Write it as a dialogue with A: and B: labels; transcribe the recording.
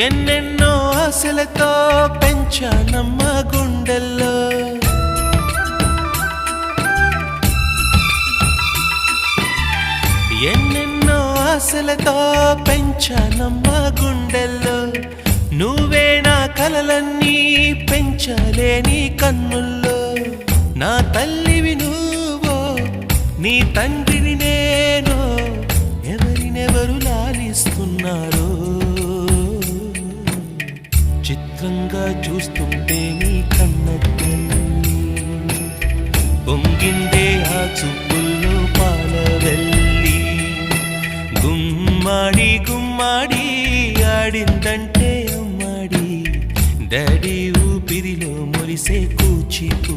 A: ఎన్నెన్నో ఆశలతో పెంచానమ్మ గుండెల్లో ఎన్నెన్నో ఆశలతో పెంచానమ్మ గుండెల్లో నువ్వే నా కలలన్నీ పెంచలేని కన్నుల్లో నా తల్లివి నువ్వో నీ తండ్రిని నేను ఎవరినెవరు లాలిస్తున్నారో చిత్రంగా చూస్తుంటే నీ కన్నట్టు పొంగిందే ఆ చూపుల్లో పాలవెల్లి గుమ్మాడి గుమ్మాడి ఆడిందంటే అమ్మాడి డాడీ ఊపిరిలో మురిసే కూచిపూ